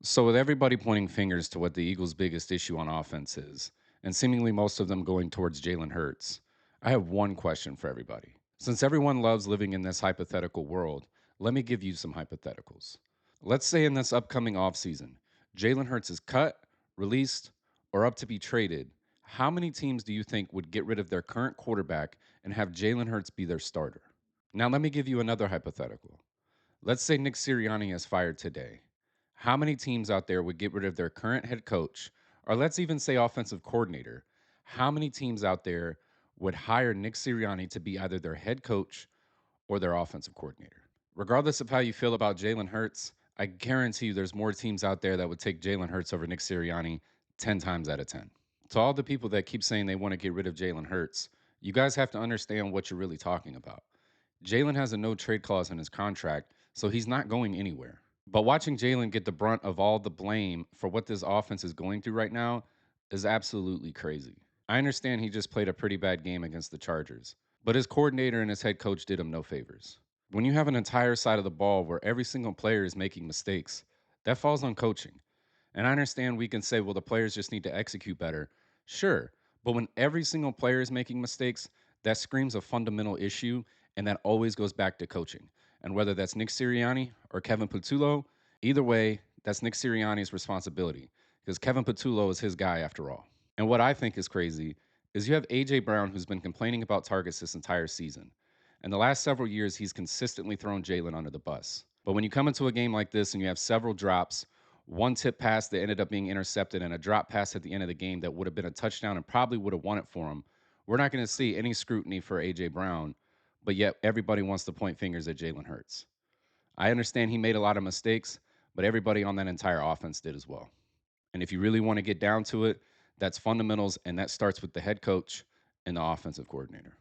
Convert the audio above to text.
So, with everybody pointing fingers to what the Eagles' biggest issue on offense is, and seemingly most of them going towards Jalen Hurts, I have one question for everybody. Since everyone loves living in this hypothetical world, let me give you some hypotheticals. Let's say in this upcoming offseason, Jalen Hurts is cut, released, or up to be traded. How many teams do you think would get rid of their current quarterback and have Jalen Hurts be their starter? Now, let me give you another hypothetical. Let's say Nick Sirianni is fired today. How many teams out there would get rid of their current head coach, or let's even say offensive coordinator? How many teams out there would hire Nick Sirianni to be either their head coach or their offensive coordinator? Regardless of how you feel about Jalen Hurts, I guarantee you there's more teams out there that would take Jalen Hurts over Nick Sirianni 10 times out of 10. To all the people that keep saying they want to get rid of Jalen Hurts, you guys have to understand what you're really talking about. Jalen has a no trade clause in his contract, so he's not going anywhere. But watching Jalen get the brunt of all the blame for what this offense is going through right now is absolutely crazy. I understand he just played a pretty bad game against the Chargers, but his coordinator and his head coach did him no favors. When you have an entire side of the ball where every single player is making mistakes, that falls on coaching. And I understand we can say, well, the players just need to execute better. Sure. But when every single player is making mistakes, that screams a fundamental issue. And that always goes back to coaching. And whether that's Nick Sirianni or Kevin Patullo, either way, that's Nick Sirianni's responsibility because Kevin Patullo is his guy after all. And what I think is crazy is you have AJ Brown who's been complaining about targets this entire season. And the last several years, he's consistently thrown Jalen under the bus. But when you come into a game like this and you have several drops, one tip pass that ended up being intercepted, and a drop pass at the end of the game that would have been a touchdown and probably would have won it for him, we're not going to see any scrutiny for A.J. Brown, but yet everybody wants to point fingers at Jalen Hurts. I understand he made a lot of mistakes, but everybody on that entire offense did as well. And if you really want to get down to it, that's fundamentals, and that starts with the head coach and the offensive coordinator.